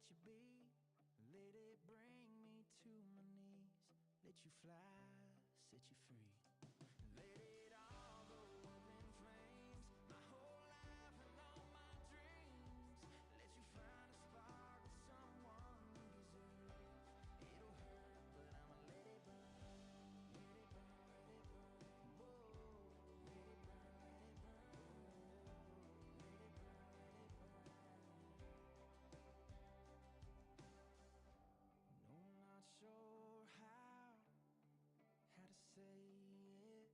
let you be. Let it bring me to my knees. Let you fly, set you free. Let it all go up in flames. My whole life and all my dreams. Let you find a spark with someone you deserve. It'll hurt, but I'ma let it burn. Let it burn, let it burn. Whoa. Let it burn, let it burn. Let it burn, let it burn. No, I'm not sure how to say it,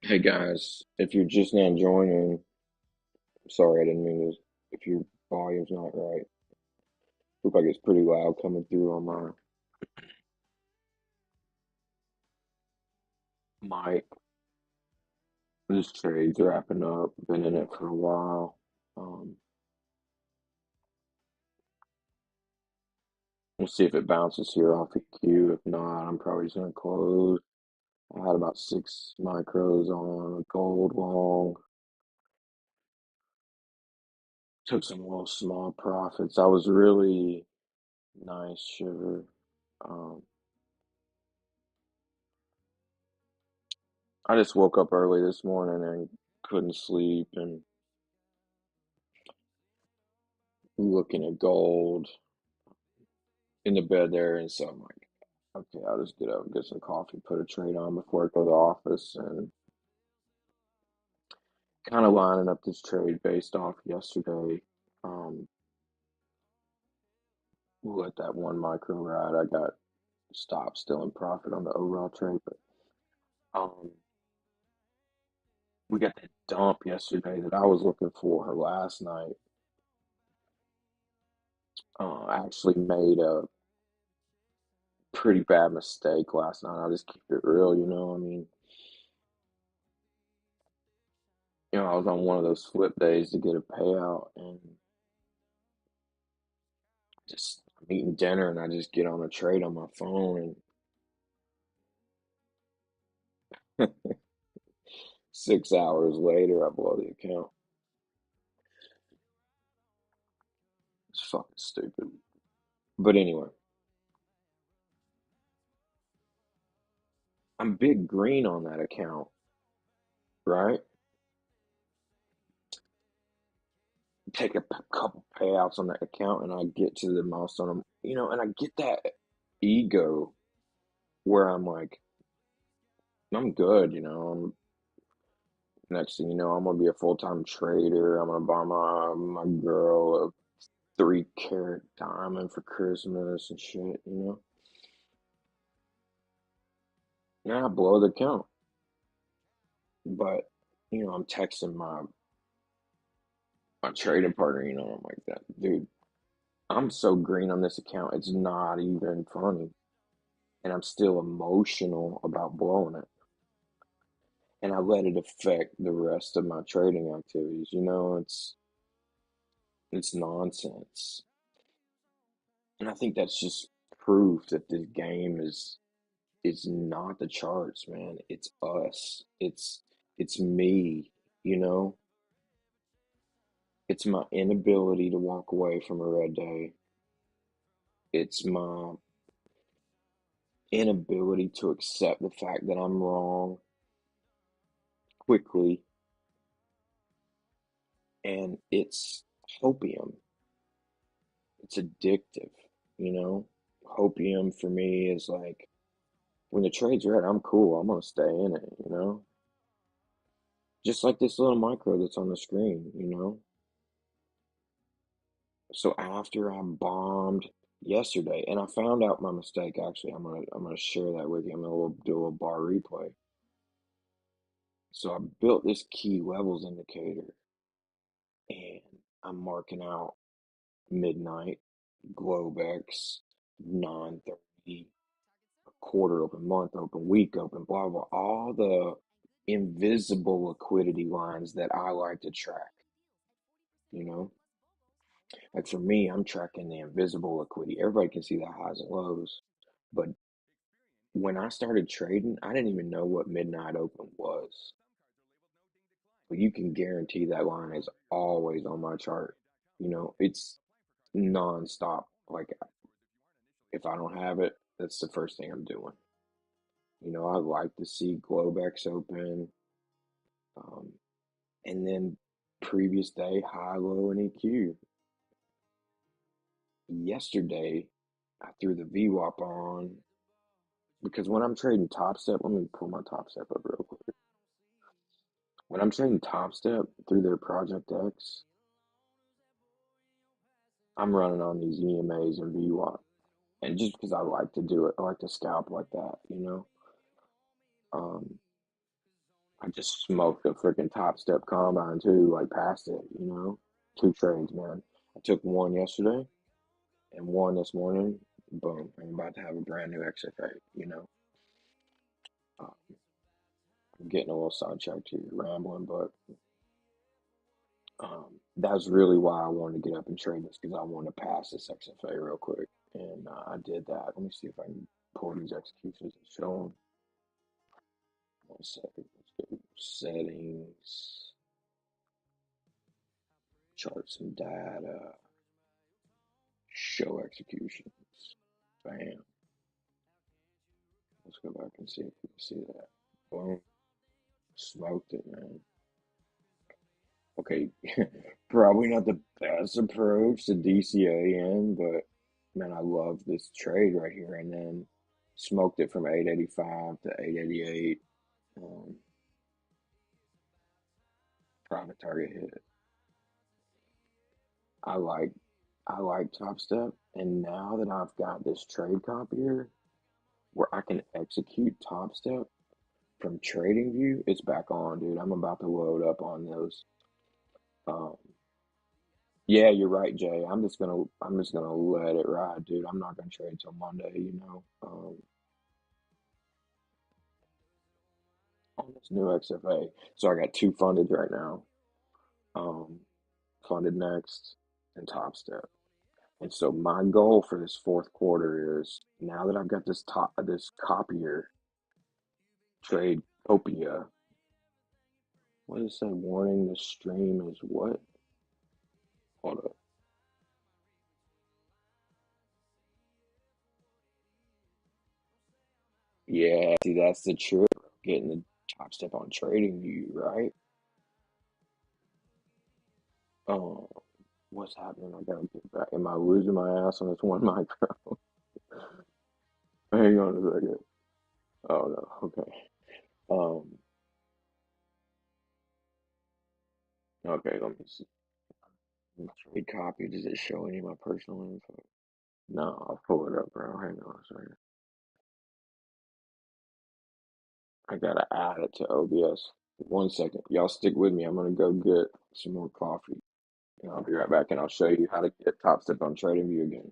Hey guys, if you're just now joining, sorry, I didn't mean to. If your volume's not right, look like it's pretty loud coming through on my mic. This trade's wrapping up. Been in it for a while. Um, we'll see if it bounces here off the queue. If not, I'm probably just gonna close. I had about 6 micros on a gold long. Took some little small profits. I was really nice sugar. Um, I just woke up early this morning and couldn't sleep and looking at gold in the bed there. And so I'm like, okay, I'll just get up and get some coffee, put a trade on before I go to the office, and kind of lining up this trade based off yesterday. Um, we'll let that 1 micro ride. I got stopped still in profit on the overall trade, but um, we got that dump yesterday that I was looking for her last night. I actually made a pretty bad mistake last night. I'll just keep it real, you know. I mean, I was on one of those flip days to get a payout, and just I'm eating dinner, and I just get on a trade on my phone, and 6 hours later, I blow the account. It's fucking stupid. But anyway, I'm big green on that account, right? Take a couple payouts on that account, and I get to the milestone, and I get that ego where I'm like, I'm good, next thing you know, I'm gonna be a full-time trader. I'm gonna buy my girl a 3 carat diamond for Christmas and shit, you know. Yeah, I blow the account, but I'm texting my trading partner. I'm like that, dude. I'm so green on this account, it's not even funny, and I'm still emotional about blowing it, and I let it affect the rest of my trading activities. It's nonsense, and I think that's just proof that this game is not the charts, man. It's us. It's me, you know? It's my inability to walk away from a red day. It's my inability to accept the fact that I'm wrong quickly. And it's hopium. It's addictive, you know? Hopium for me is like when the trade's red, I'm cool. I'm gonna stay in it, you know? Just like this little micro that's on the screen, you know? So after I bombed yesterday, and I found out my mistake. Actually, I'm gonna share that with you. I'm gonna do a little bar replay. So I built this key levels indicator, and I'm marking out midnight, Globex, 9:30, a quarter open, month open, week open, blah blah. All the invisible liquidity lines that I like to track. You know, like for me, I'm tracking the invisible liquidity. Everybody can see the highs and lows. But when I started trading, I didn't even know what midnight open was. But you can guarantee that line is always on my chart. It's nonstop. Like if I don't have it, that's the first thing I'm doing. I like to see Globex open, um, and then previous day high, low, and EQ. Yesterday, I threw the VWAP on because when I'm trading Topstep, let me pull my Topstep up real quick. When I'm trading Topstep through their Project X, I'm running on these EMAs and VWAP. And just because I like to do it, I like to scalp like that. Um, I just smoked the freaking Topstep combine too, like past it, you know? Two trades, man. I took one yesterday and one this morning. Boom. I'm about to have a brand new XFA, you know? Uh, I'm getting a little sidetracked here, rambling, but that's really why I wanted to get up and trade this because I want to pass this XFA real quick. And I did that. Let me see if I can pull these executions and show them. One second. Let's go settings, charts and data, show executions. Bam. Let's go back and see if we can see that. Boom. Smoked it, man. Okay, probably not the best approach to DCA in, but man, I love this trade right here. And then smoked it from 885 to 888. Um, Private target hit. I like I like Top Step, and now that I've got this trade copier where I can execute Top Step from Trading View, it's back on, dude. I'm about to load up on those. Um, Yeah, you're right, Jay. I'm just gonna let it ride, dude. I'm not gonna trade till Monday, you know. On this new XFA. So I got two funded right now. Um, Funded next and Top Step. And so my goal for this fourth quarter is now that I've got this copier trade copia. What does it say? Warning: the stream is what? Hold up. Yeah, see that's the trick. Getting the Top Step on Trading View, right? Um, what's happening? I gotta get back. Am I losing my ass on this one micro? Hang on a second. Oh no. Okay. Um. Okay. Let me see. Trade copy. Does it show any of my personal info? No. I'll pull it up, bro. Hang on a second. I gotta add it to OBS. One second. Y'all stick with me. I'm gonna go get some more coffee, and I'll be right back. And I'll show you how to get Top Step on TradingView again.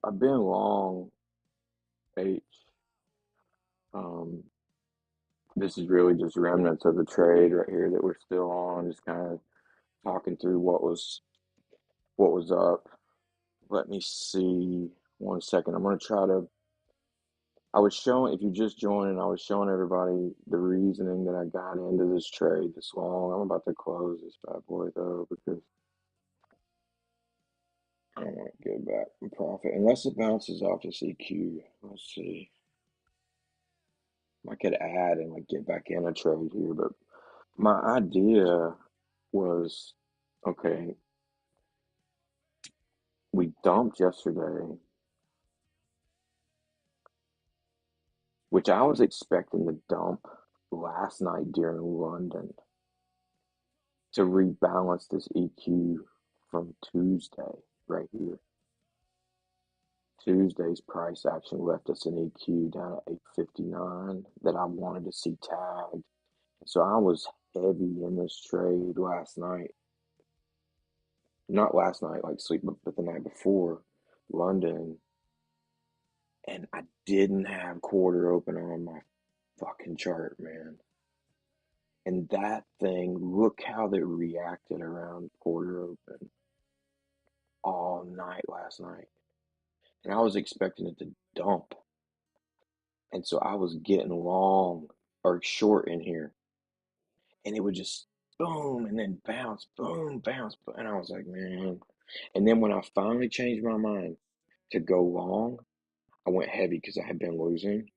I've been long H. Um, this is really just remnants of the trade right here that we're still on. Just kind of talking through what was up. Let me see. One second. I'm gonna try to. I was showing if you're just joining, I was showing everybody the reasoning that I got into this trade this long. I'm about to close this bad boy though because I don't want to give back in profit unless it bounces off this EQ. Let's see. I could add and like get back in a trade here, but my idea was okay, we dumped yesterday, which I was expecting to dump last night during London to rebalance this EQ from Tuesday right here. Tuesday's price action left us an EQ down at 859 that I wanted to see tagged. So I was heavy in this trade last night. Not last night, like sleep, but the night before London. And I didn't have quarter open on my fucking chart, man. And that thing, look how they reacted around quarter open all night last night. And I was expecting it to dump. And so I was getting long or short in here. And it would just boom and then bounce, boom, bounce. And I was like, man. And then when I finally changed my mind to go long, I went heavy because I had been losing.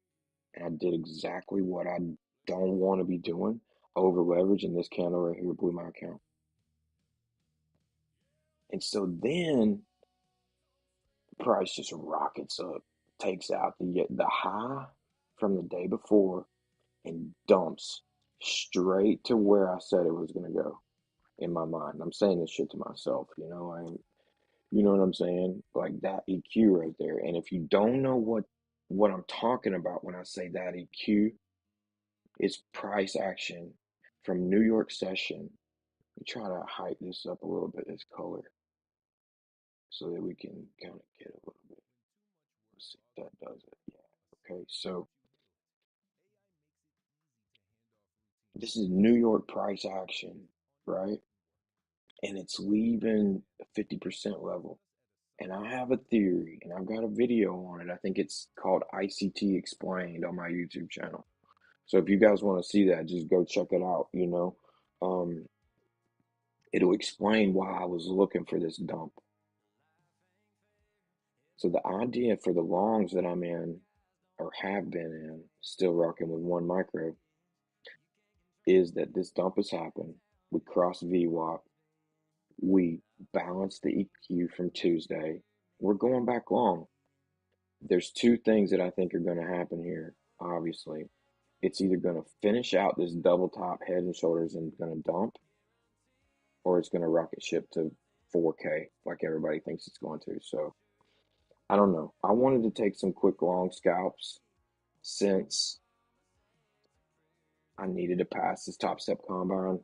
And I did exactly what I don't want to be doing. Over leverage, and this candle right here blew my account. And so then the price just rockets up, takes out the high from the day before and dumps straight to where I said it was going to go in my mind. I'm saying this shit to myself, you know what I'm saying? Like that EQ right there. And if you don't know what I'm talking about when I say that EQ, it's price action from New York session. We try to hype this up a little bit, this color, so that we can kind of get a little bit. Let's see if that does it. Yeah. Okay. So this is New York price action, right? And it's leaving a 50% level. And I have a theory, and I've got a video on it. I think it's called ICT Explained on my YouTube channel. So if you guys want to see that, just go check it out. Um, it'll explain why I was looking for this dump. So the idea for the longs that I'm in, or have been in, still rocking with one micro, is that this dump has happened. We cross VWAP. We balance the EQ from Tuesday. We're going back long. There's two things that I think are going to happen here, obviously. It's either going to finish out this double top head and shoulders and going to dump, or it's going to rocket ship to 4K like everybody thinks it's going to. So I don't know. I wanted to take some quick long scalps since I needed to pass this Topstep combine,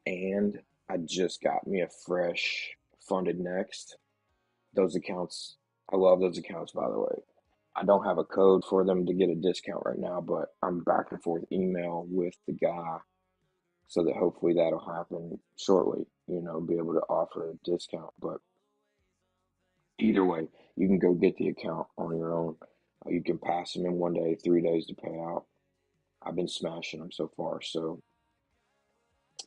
and I just got me a fresh funded next. Those accounts, I love those accounts, by the way. I don't have a code for them to get a discount right now, but I'm back and forth email with the guy so that hopefully that'll happen shortly, be able to offer a discount. But either way, you can go get the account on your own. You can pass them in one day, 3 days to pay out. I've been smashing them so far. So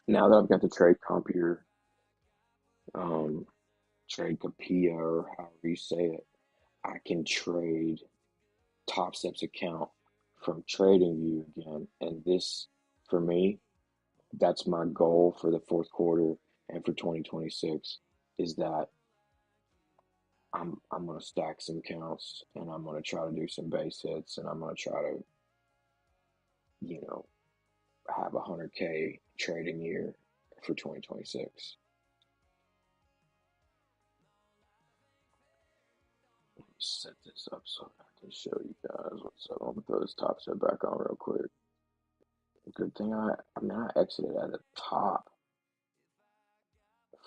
now that I've got the trade computer, um, trade Capia or however you say it, I can trade Topstep's account from TradingView again. And this, for me, that's my goal for the fourth quarter and for 2026 is that I'm gonna stack some counts and I'm gonna try to do some base hits and I'm gonna try to, you know, have 100K trading year for 2026. Set this up so I can show you guys what's up. I'm gonna throw this top set back on real quick. Good thing I exited at the top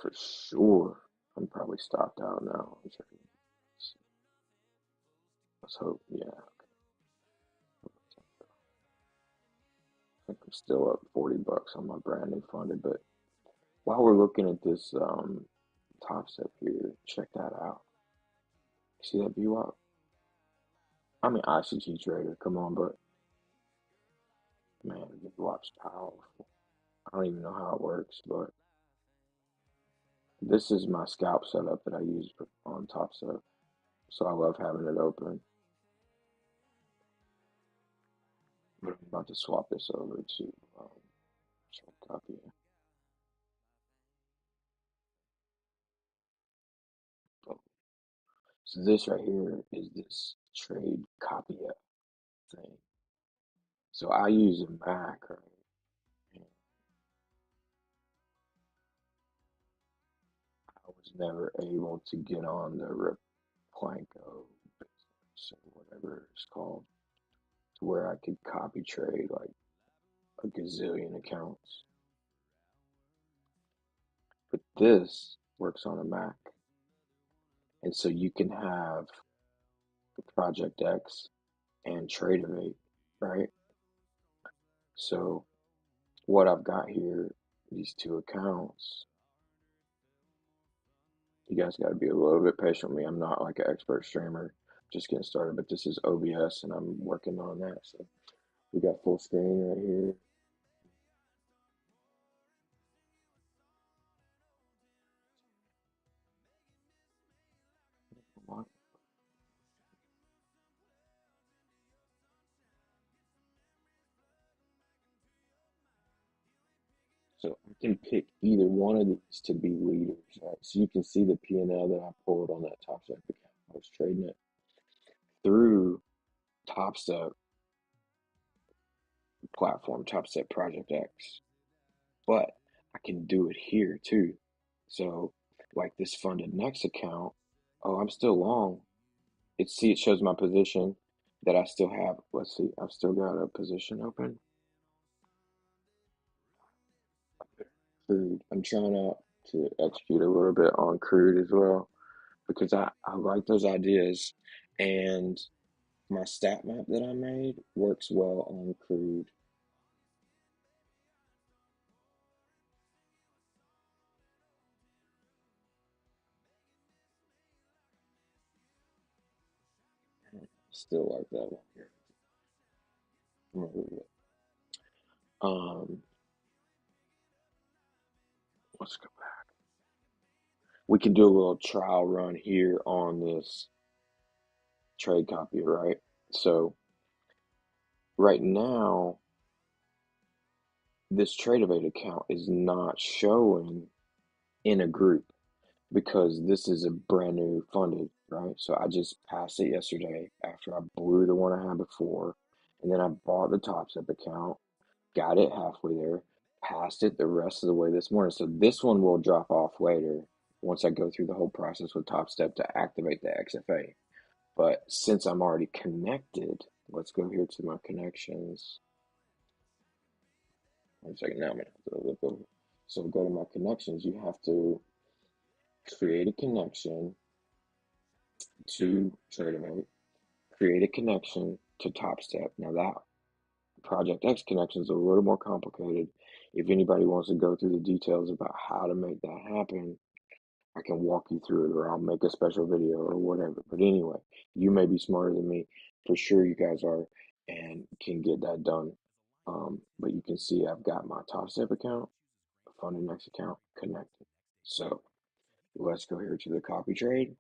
for sure. I'm probably stopped out now. Let's hope, yeah. I think I'm still up 40 bucks on my brand new funded. But while we're looking at this top step here, check that out. See that view up? I mean, ICT trader, come on, but man, the VWAP's powerful. I don't even know how it works, but this is my scalp setup that I use on Topstep. So I love having it open. But I'm about to swap this over to trade copy. Oh, so this right here is this trade copy thing. So I use a Mac, right? And I was never able to get on the Replanko business or whatever it's called, to where I could copy trade like a gazillion accounts. But this works on a Mac. And so you can have Project X and Tradeovate, right? So what I've got here, these two accounts, you guys got to be a little bit patient with me. I'm not like an expert streamer, just getting started, but this is OBS and I'm working on that. So we got full screen right here. So I can pick either one of these to be leaders, right? So you can see the P&L that I pulled on that Topstep account. I was trading it through Topstep platform, Topstep Project X, but I can do it here too. So like this funded next account, oh, I'm still long. It shows my position that I still have. Let's see, I've still got a position open. Crude. I'm trying out to execute a little bit on crude as well because I like those ideas, and my stat map that I made works well on crude. Still like that one here. Remove it. Let's go back. We can do a little trial run here on this trade copy, right? So right now, this Tradeovate account is not showing in a group because this is a brand new funded, right? So I just passed it yesterday after I blew the one I had before, and then I bought the Topstep account, got it halfway there, passed it the rest of the way this morning. So this one will drop off later once I go through the whole process with Topstep to activate the XFA. But since I'm already connected, let's go here to my connections. One second, now I'm gonna have to look over. So go to my connections. You have to create a connection to Tradeovate, create a connection to Topstep. Now that Project X connection is a little more complicated. If anybody wants to go through the details about how to make that happen, I can walk you through it or I'll make a special video or whatever. But anyway, you may be smarter than me. For sure you guys are and can get that done. But you can see I've got my Topstep account, Funded Next account connected. So let's go here to the copy trade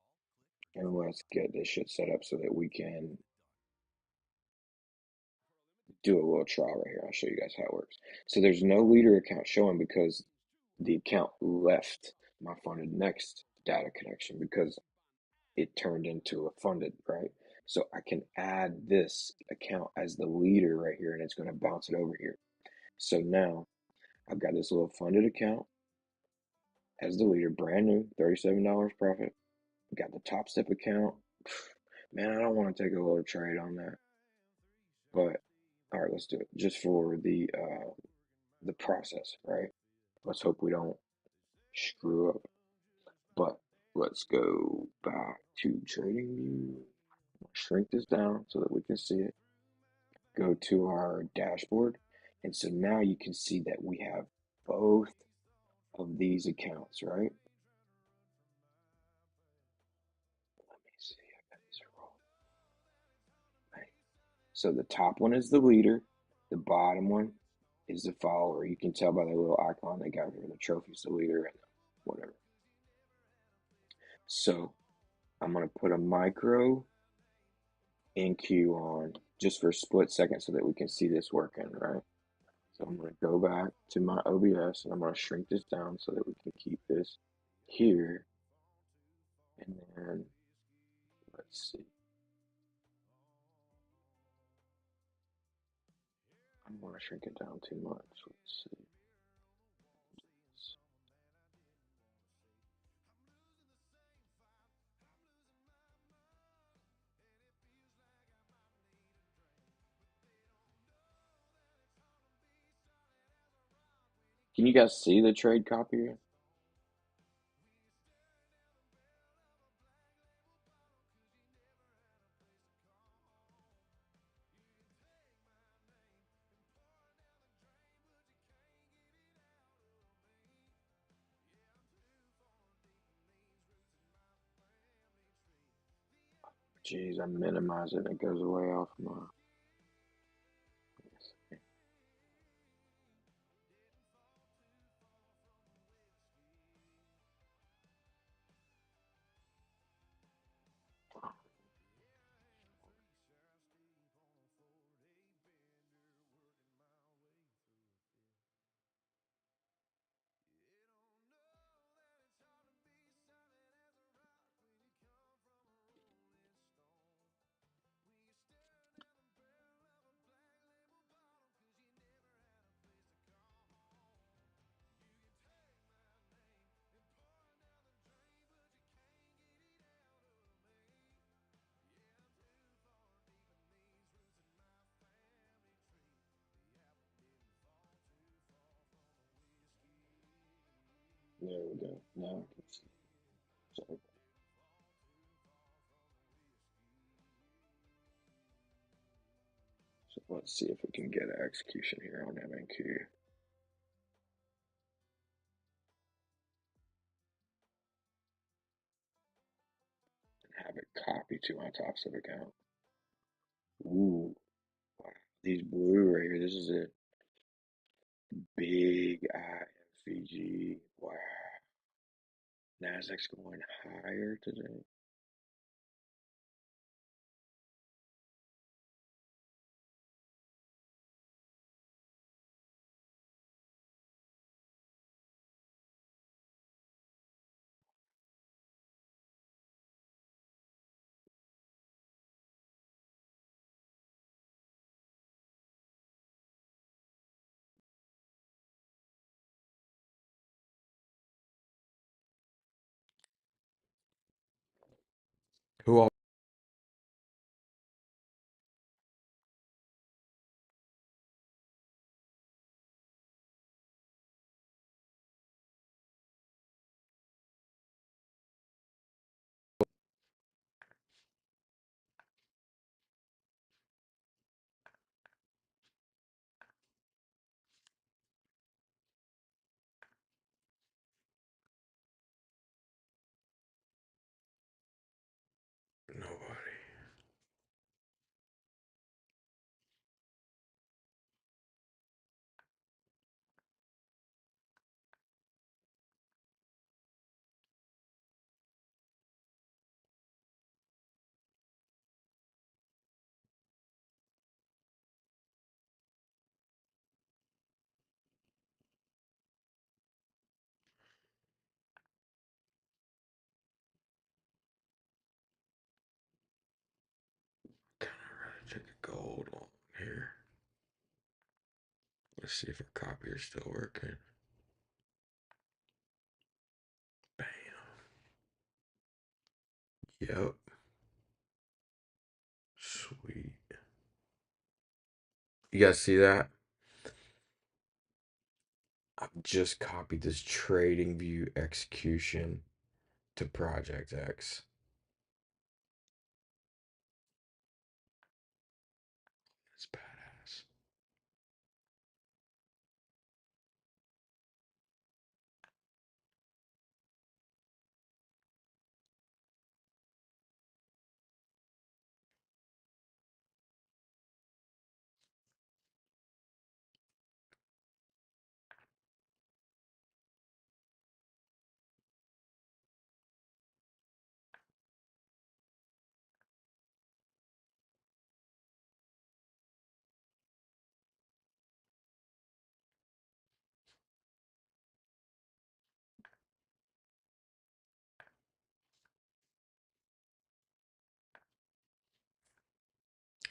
and let's get this shit set up so that we can do a little trial right here. I'll show you guys how it works. So there's no leader account showing because the account left my Funded Next data connection because it turned into a funded, right? So I can add this account as the leader right here and it's going to bounce it over here. So now I've got this little funded account as the leader, brand new, $37 profit. Got the Topstep account. Man, I don't want to take a little trade on that. But all right, let's do it just for the process, right? Let's hope we don't screw up. But let's go back to trading view. Shrink this down so that we can see it. Go to our dashboard. And so now you can see that we have both of these accounts, right? Let me see. I got this wrong. Right. So the top one is the leader. The bottom one is the follower. You can tell by the little icon they got here. The trophy's the leader and whatever. So I'm gonna put a micro NQ on just for a split second so that we can see this working, right? So I'm gonna go back to my OBS and I'm gonna shrink this down so that we can keep this here. And then let's see. I don't want to shrink it down too much. Let's see. Can you guys see the trade copy here? Jeez, I minimize it and it goes way off my. There we go. Now I can see. Sorry. So let's see if we can get an execution here on MNQ and have it copy to my Topstep account. Ooh, wow. These blue right here. This is a big IFVG. Wow. Nasdaq's going higher today. Who all? Nobody. Kind of ready to check the gold on here. Let's see if our copy is still working. Bam. Yep. Sweet. You guys see that? I've just copied this trading view execution to Project X. That's badass.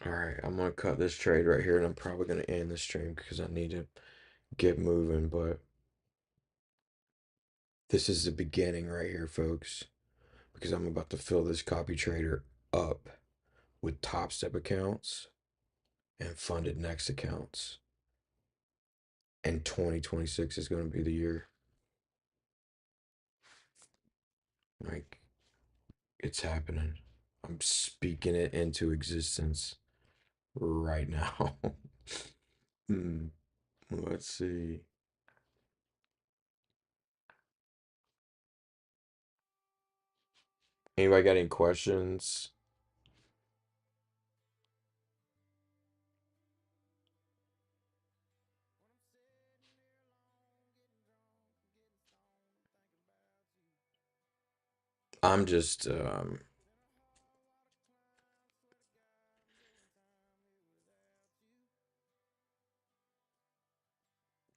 All right, I'm gonna cut this trade right here, and I'm probably gonna end the stream because I need to get moving. But this is the beginning right here, folks, because I'm about to fill this copy trader up with Topstep accounts and funded next accounts. And 2026 is going to be the year. Like, it's happening. I'm speaking it into existence right now. Hmm. Let's see. Anybody got any questions? I'm just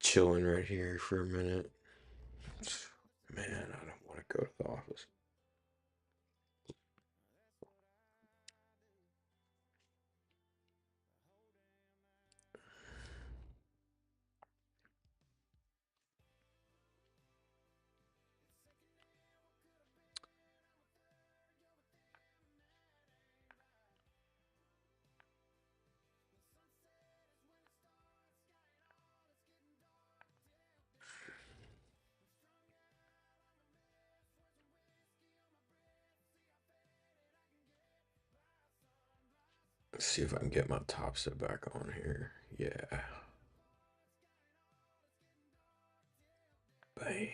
chilling right here for a minute. Man, I don't want to go to the office. Let's see if I can get my top set back on here. Yeah. Bam.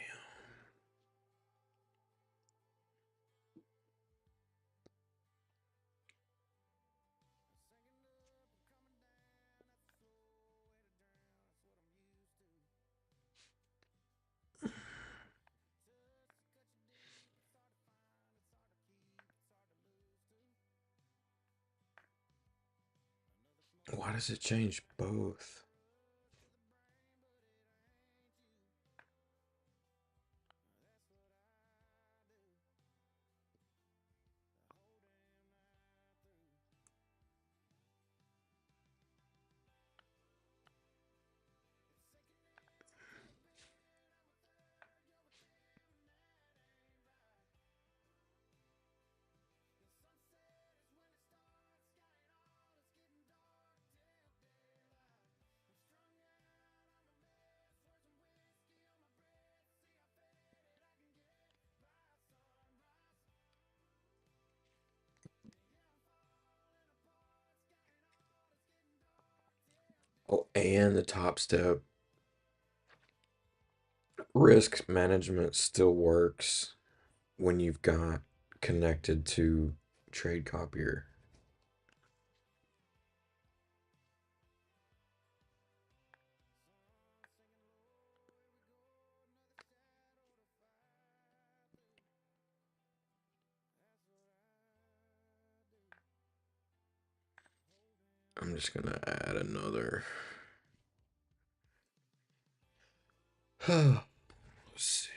Why does it change both? Oh, and the top step risk management still works when you've got connected to trade copier. I'm just gonna add another. Let's see.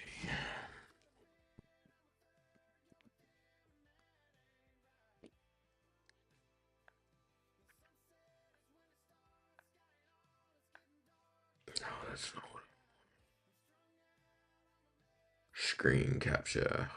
Oh, that's not what. Screen capture.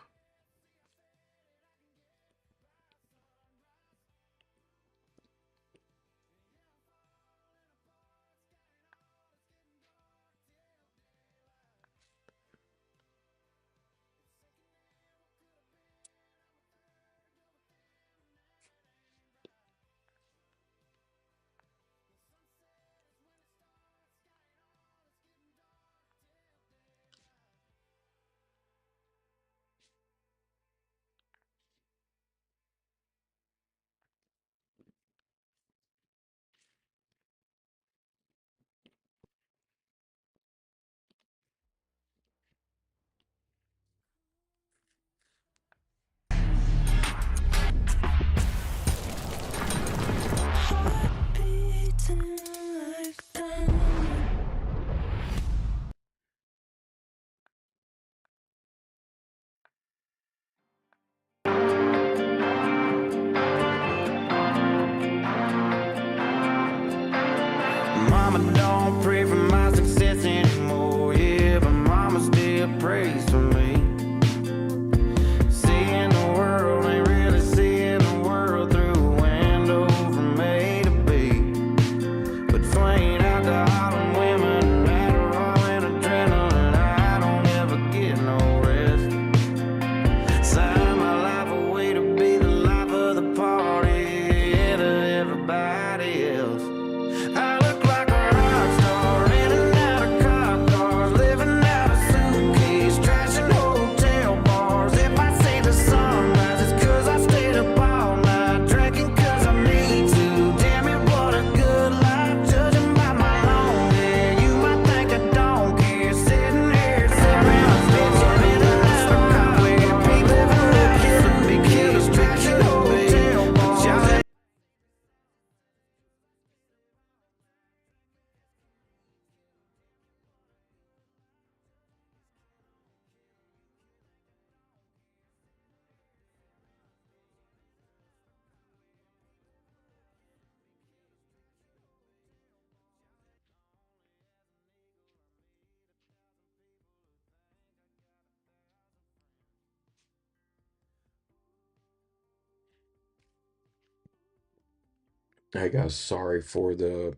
Hey guys, sorry for the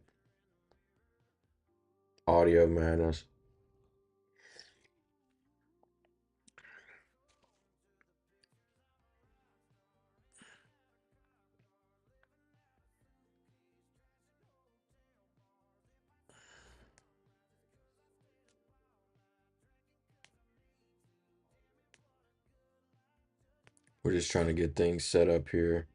audio madness. We're just trying to get things set up here.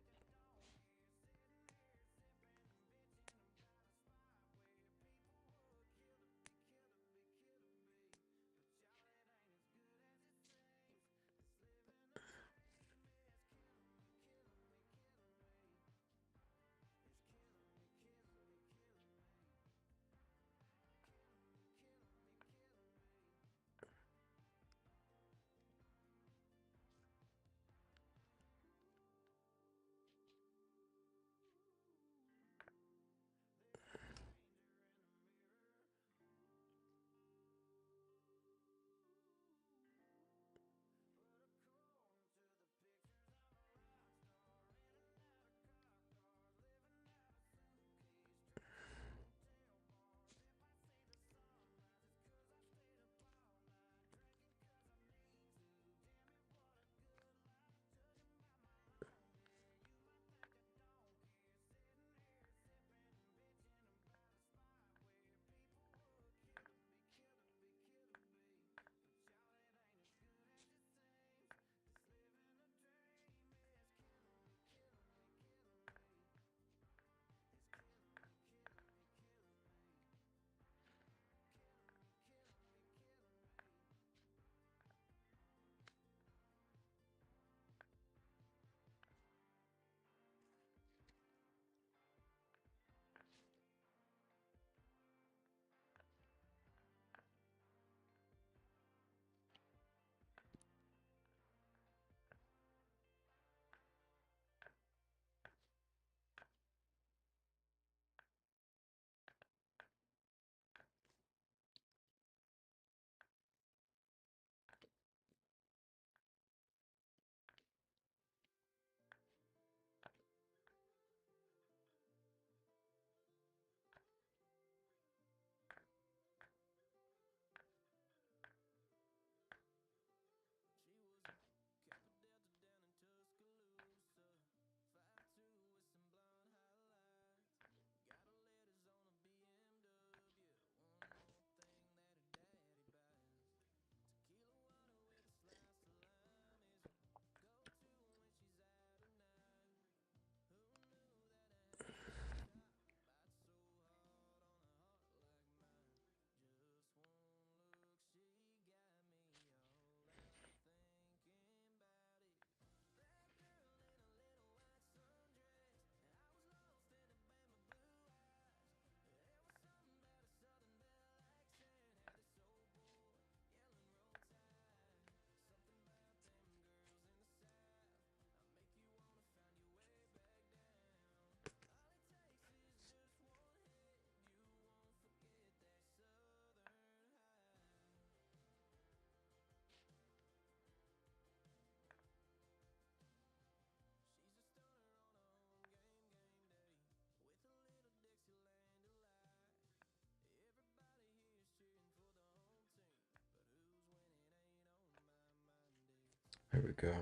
There we go.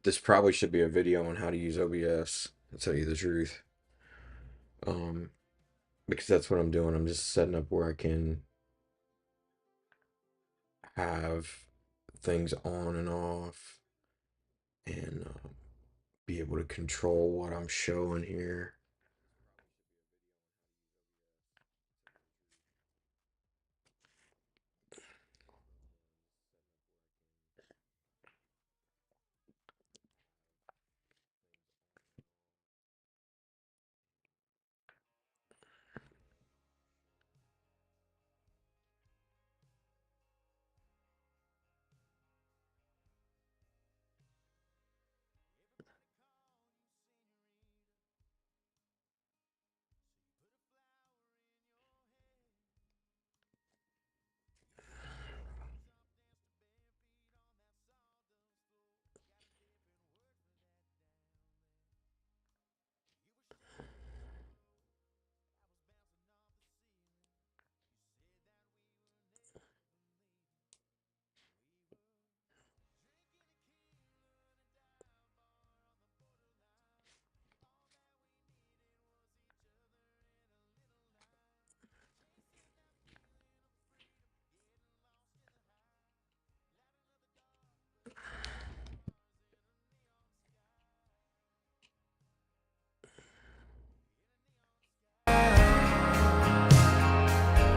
this probably should be a video on how to use OBS, to tell you the truth. Um, because that's what I'm doing. I'm just setting up where I can have things on and off and be able to control what I'm showing here.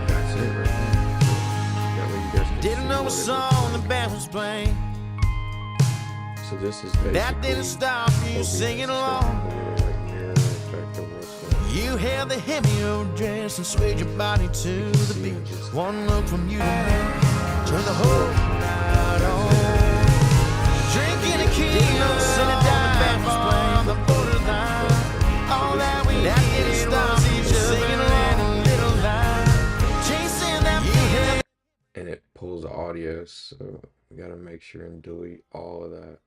That's it right there. That way you guys can Didn't see know a what it song the looks band was playing. like. So this is basically That didn't stop you OBS. singing It's gonna along. have a little like mirror effect of what's going on. You held the hem of your dress and swayed your body to the See, beat. just One look from you to me, turn the whole night on. Drinking a key, sitting down the band was playing the borderline. All that we did was each other singing along a little line, chasing that feeling. and it pulls the audio, so we gotta make sure and delete all of that.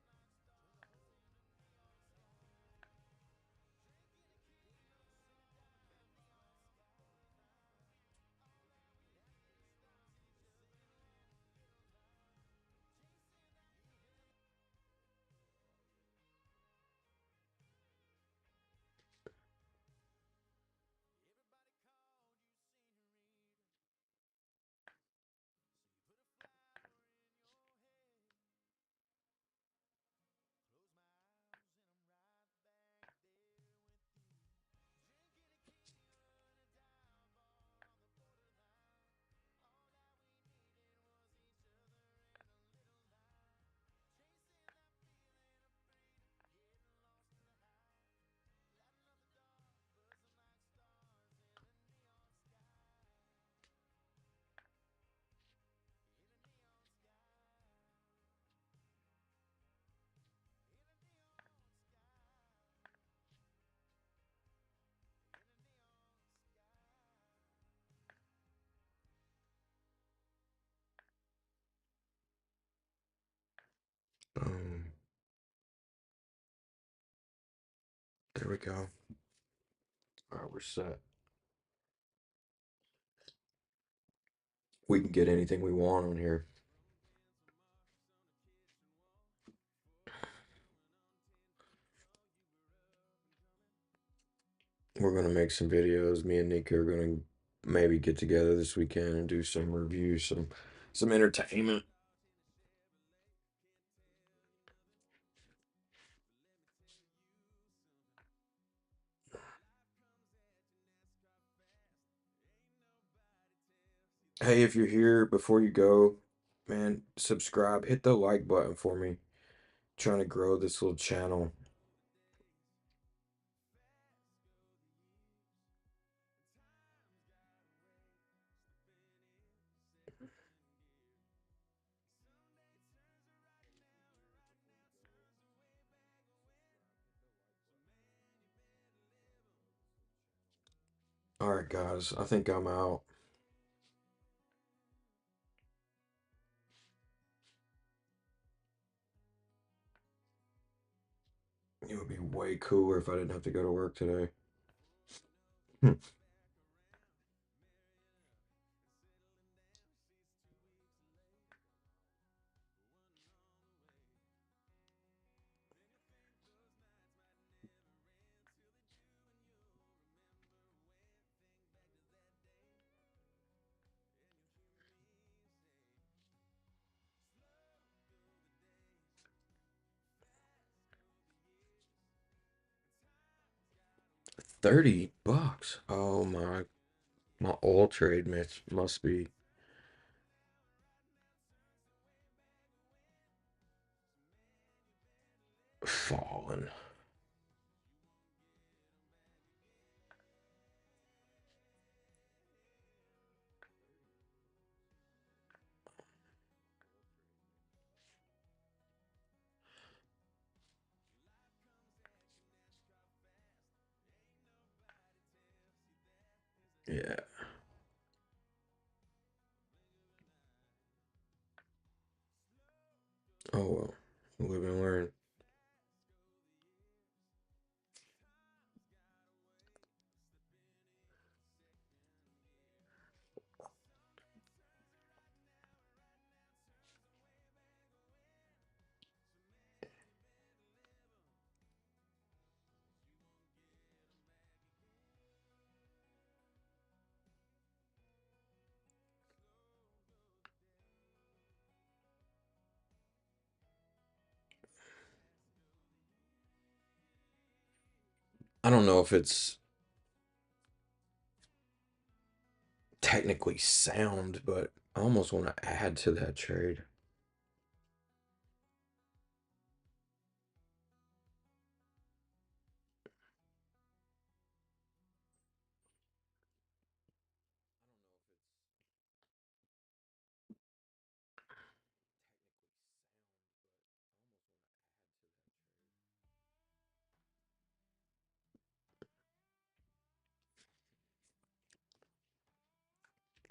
Boom. There we go. All right, we're set. We can get anything we want on here. We're gonna make some videos. Me and Nika are gonna maybe get together this weekend and do some reviews, some entertainment. Hey, if you're here before you go, man, subscribe, hit the like button for me. Trying to grow this little channel. All right, guys, I think I'm out. It would be way cooler if I didn't have to go to work today. $30. Oh my oil trade must be falling. Yeah. Oh well. Live and learn. I don't know if it's technically sound, but I almost want to add to that trade.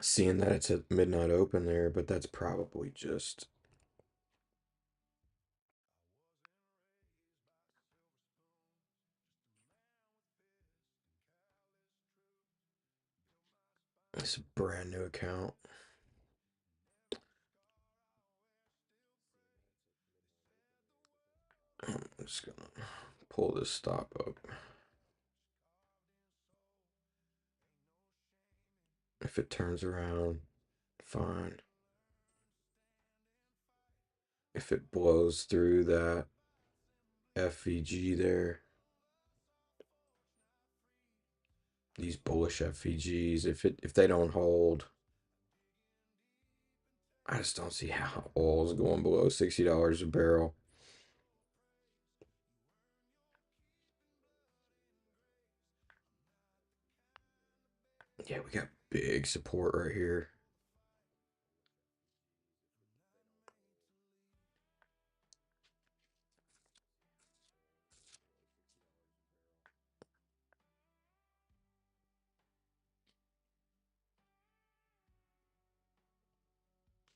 Seeing that it's at midnight open there, but that's probably just it's a brand new account. I'm just gonna pull this stop up. If it turns around, fine. If it blows through that FVG there, these bullish FVGs, if they don't hold, I just don't see how oil's going below $60 a barrel. Yeah, we got big support right here.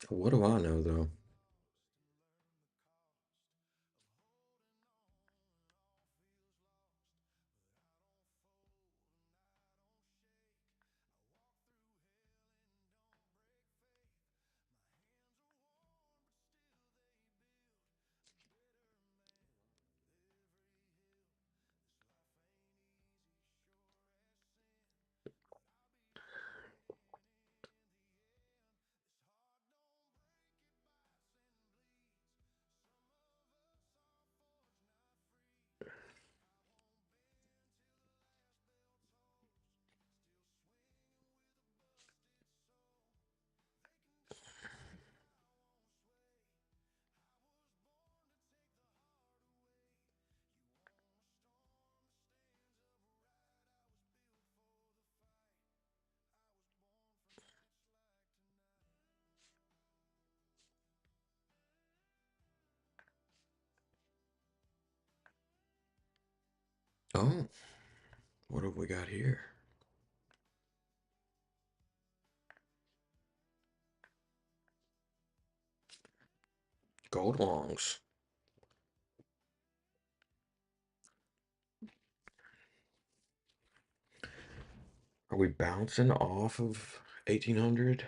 What do I know though? Oh, what have we got here? Gold longs. Are we bouncing off of 1800?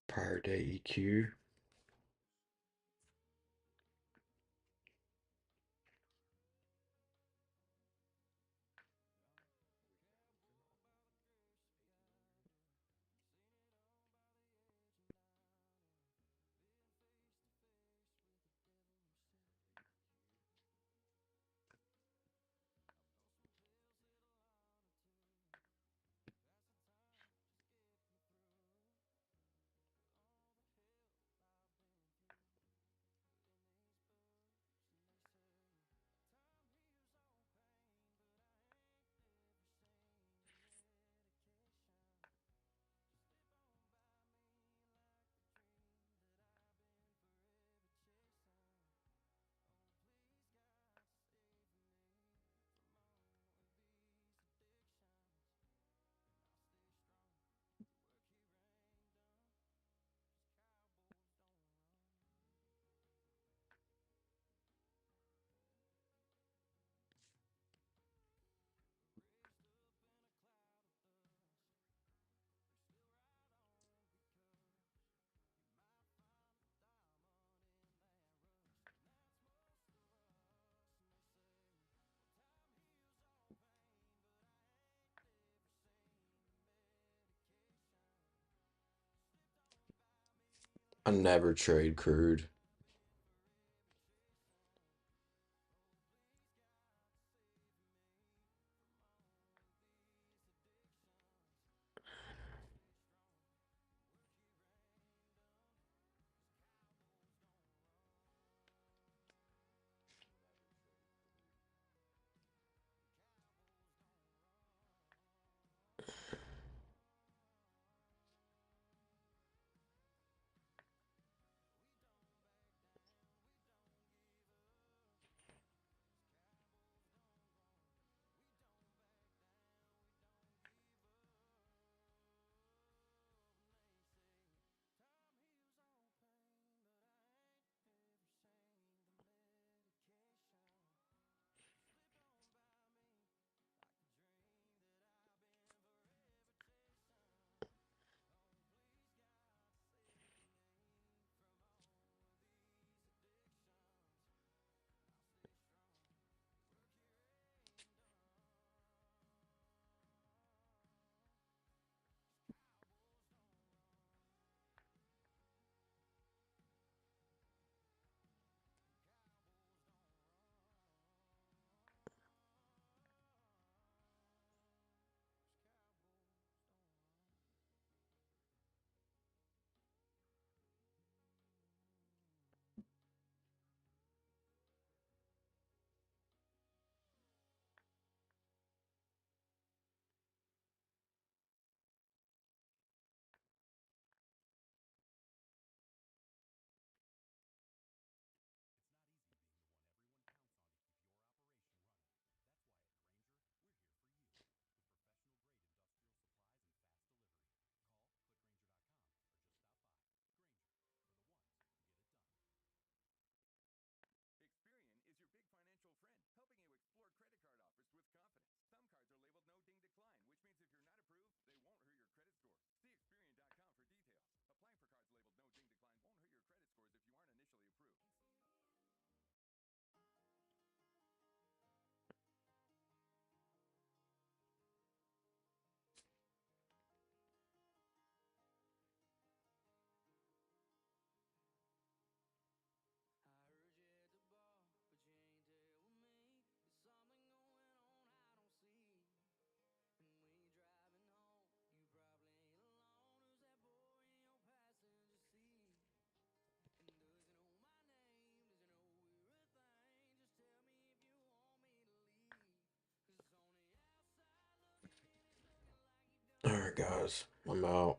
Prior day EQ. I never trade crude. All right, guys, I'm out.